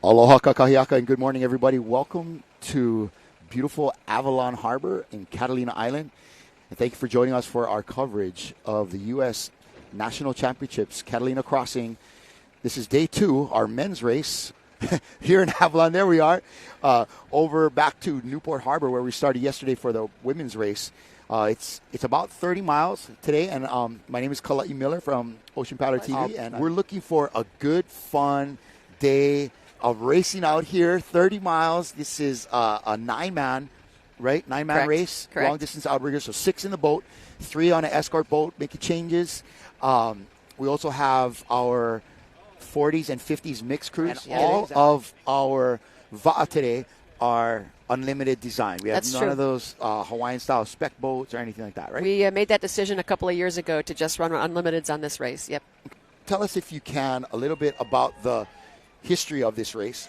Aloha kakahiaka and good morning, everybody. Welcome to beautiful Avalon Harbor in Catalina Island. And thank you for joining us for our coverage of the U.S. National Championships, Catalina Crossing. This is day 2, our men's race here in Avalon. There we are, over back to Newport Harbor where we started yesterday for the women's race. It's about 30 miles today, and my name is Kalai Miller from Ocean Paddler TV, and we're looking for a good, fun day of racing out here. 30 miles. This is a 9-man, right? 9-man race. Correct. Long distance outrigger. So 6 in the boat, 3 on an escort boat making changes. We also have our 40s and 50s mixed crews. And all of our va'a today are unlimited design. We have none of those Hawaiian style spec boats or anything like that, right? We made that decision a couple of years ago to just run unlimiteds on this race. Yep. Tell us, if you can, a little bit about the history of this race.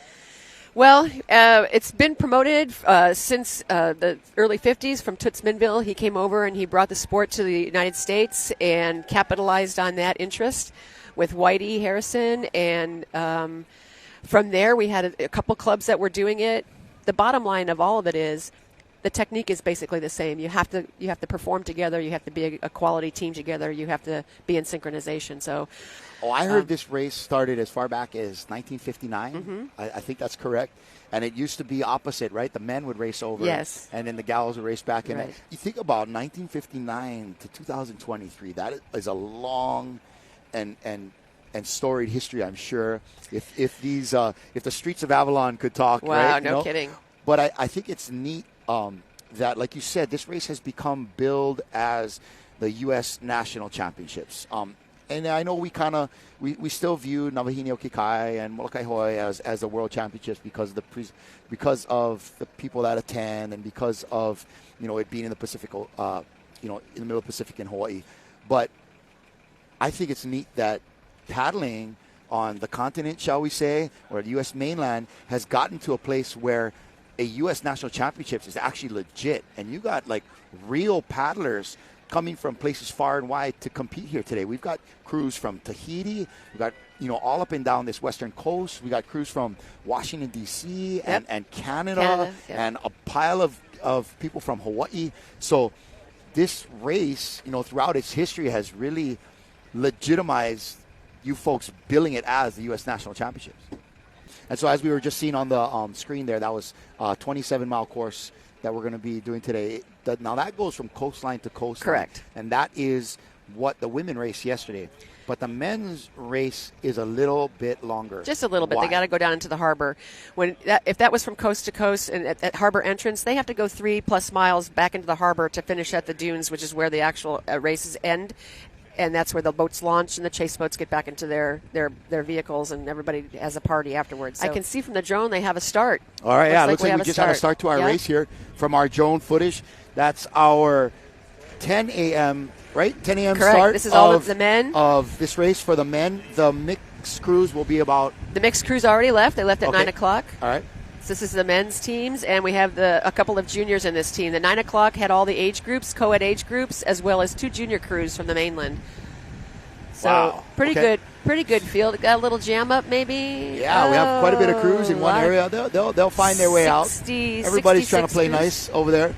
Well, it's been promoted since the early 50s from Toots Minville. He came over and he brought the sport to the United States and capitalized on that interest with Whitey Harrison. And from there, we had a couple clubs that were doing it. The bottom line of all of it is the technique is basically the same. You have to perform together. You have to be a quality team together. You have to be in synchronization. So. Oh, I heard this race started as far back as 1959. Mm-hmm. I think that's correct. And it used to be opposite, right? The men would race over, yes, and then the gals would race back. And right. You think about 1959 to 2023. That is a long and storied history, I'm sure. If the streets of Avalon could talk, wow, right? no kidding. But I think it's neat that, like you said, this race has become billed as the U.S. National Championships. And I know we still view Navahini Okikai and Molokai Hoi as the World Championships because of the people that attend and because of it being in the Pacific, in the middle of the Pacific in Hawaii. But I think it's neat that paddling on the continent, shall we say, or the U.S. mainland, has gotten to a place where a U.S. National Championships is actually legit, and you got like real paddlers coming from places far and wide to compete here today. We've got crews from Tahiti. We've got, all up and down this western coast. We got crews from Washington, D.C. Yep. and Canada, yep, and a pile of people from Hawaii. So this race, throughout its history has really legitimized you folks billing it as the U.S. National Championships. And so as we were just seeing on the screen there, that was a 27-mile course that we're going to be doing today. Now that goes from coastline to coastline. Correct. And that is what the women raced yesterday. But the men's race is a little bit longer. Just a little bit. Why? They got to go down into the harbor. If that was from coast to coast and at harbor entrance, they have to go 3+ miles back into the harbor to finish at the dunes, which is where the actual races end. And that's where the boats launch and the chase boats get back into their vehicles, and everybody has a party afterwards. So I can see from the drone they have a start. All right, looks like we just had a start to our race here from our drone footage. That's our 10 a.m., right? 10 a.m. Correct. Start. This is all of the men. Of this race for the men. The mixed crews will be about... The mixed crews already left. They left at 9 o'clock. All right. So this is the men's teams, and we have a couple of juniors in this team. The 9 o'clock had all the age groups, co-ed age groups, as well as 2 junior crews from the mainland. So wow. Pretty good field. Got a little jam up, maybe. Yeah, we have quite a bit of crews in one area. They'll find their way out. Everybody's trying to play nice over there.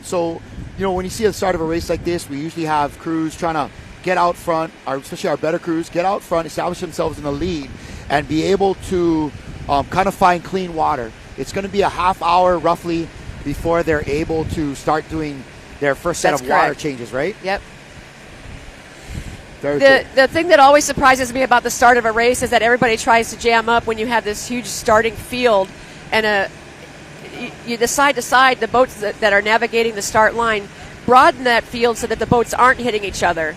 So when you see the start of a race like this, we usually have crews trying to get out front, especially our better crews, get out front, establish themselves in the lead, and be able to kind of find clean water. It's going to be a half hour roughly before they're able to start doing their first set of water changes, right? Yep. The thing that always surprises me about the start of a race is that everybody tries to jam up when you have this huge starting field, and the side to side, the boats that are navigating the start line broaden that field so that the boats aren't hitting each other.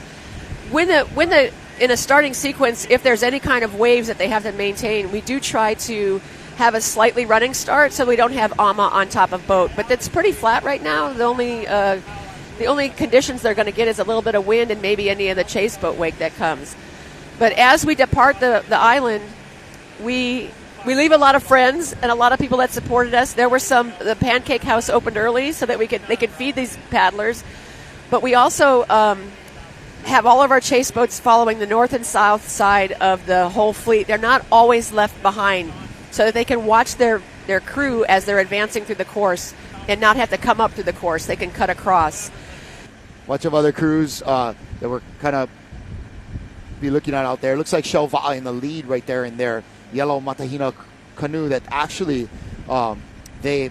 In a starting sequence, if there's any kind of waves that they have to maintain, we do try to have a slightly running start so we don't have AMA on top of boat. But it's pretty flat right now. The only conditions they're going to get is a little bit of wind and maybe any of the chase boat wake that comes. But as we depart the island, we leave a lot of friends and a lot of people that supported us. There were the pancake house opened early so that they could feed these paddlers. But we also have all of our chase boats following the north and south side of the whole fleet. They're not always left behind, so that they can watch their crew as they're advancing through the course and not have to come up through the course. They can cut across. Bunch of other crews that we're kind of be looking at out there. Looks like Shelva in the lead right there in their yellow Matahina canoe that actually they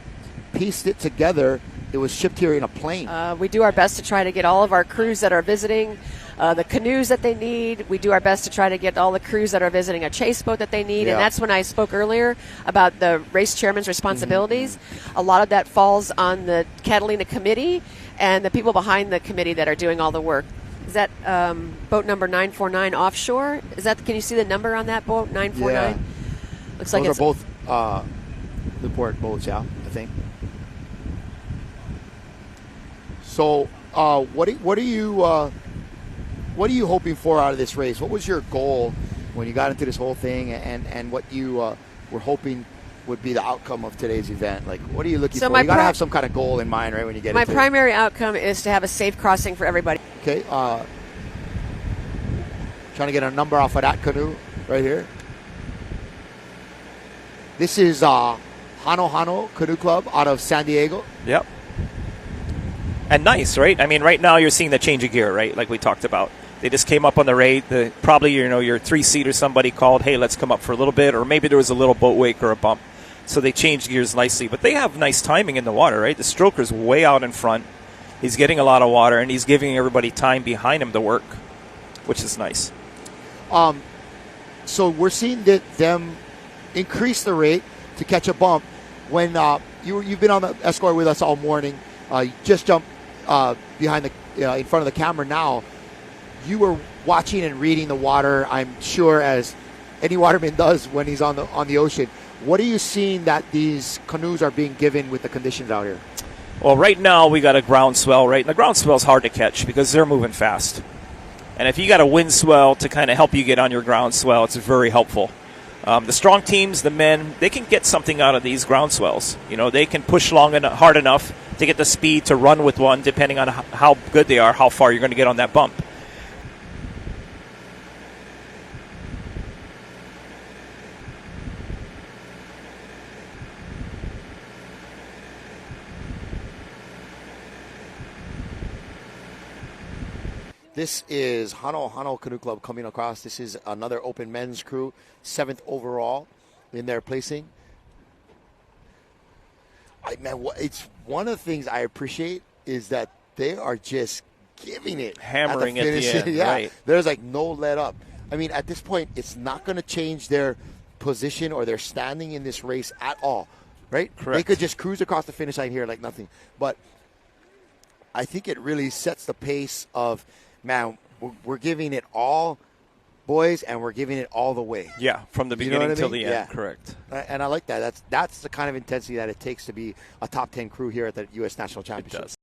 pieced it together. It was shipped here in a plane. We do our best to try to get all of our crews that are visiting the canoes that they need. We do our best to try to get all the crews that are visiting a chase boat that they need. Yeah. And that's when I spoke earlier about the race chairman's responsibilities. A lot of that falls on the Catalina committee and the people behind the committee that are doing all the work. Is that boat number 949 offshore? Can you see the number on that boat, 949? Yeah. Looks like Those it's are both Newport boats, yeah, I think. So, what are you hoping for out of this race? What was your goal when you got into this whole thing, and what you were hoping would be the outcome of today's event? Like, what are you looking for? You got to have some kind of goal in mind, right? When you get my into primary outcome is to have a safe crossing for everybody. Okay, trying to get a number off of that canoe right here. This is Hanohano Canoe Club out of San Diego. Yep. And nice, right? I mean, right now you're seeing the change of gear, right? Like we talked about. They just came up on the rate. Probably, your 3-seater, somebody called, hey, let's come up for a little bit. Or maybe there was a little boat wake or a bump. So they changed gears nicely. But they have nice timing in the water, right? The stroker's way out in front. He's getting a lot of water, and he's giving everybody time behind him to work, which is nice. So we're seeing them increase the rate to catch a bump. When you've been on the escort with us all morning, you just jumped behind in front of the camera now. You were watching and reading the water, I'm sure, as any waterman does when he's on the ocean. What are you seeing that these canoes are being given with the conditions out here? Well, right now we got a ground swell, right? And the ground swell is hard to catch because they're moving fast. And if you got a wind swell to kind of help you get on your ground swell, it's very helpful. The strong teams, the men, they can get something out of these ground swells. They can push hard enough to get the speed to run with one, depending on how good they are, how far you're going to get on that bump. This is Hanohano Canoe Club coming across. This is another open men's crew, 7th overall in their placing. It's one of the things I appreciate is that they are just giving it, hammering at the end. Yeah, right. There's like no let up. I mean, at this point, it's not going to change their position or their standing in this race at all, right? Correct. They could just cruise across the finish line here like nothing. But I think it really sets the pace of, man, we're giving it all, boys, and we're giving it all the way. Yeah, from the beginning till the end. Yeah. Correct. And I like that. That's the kind of intensity that it takes to be a top 10 crew here at the U.S. National Championship. It does.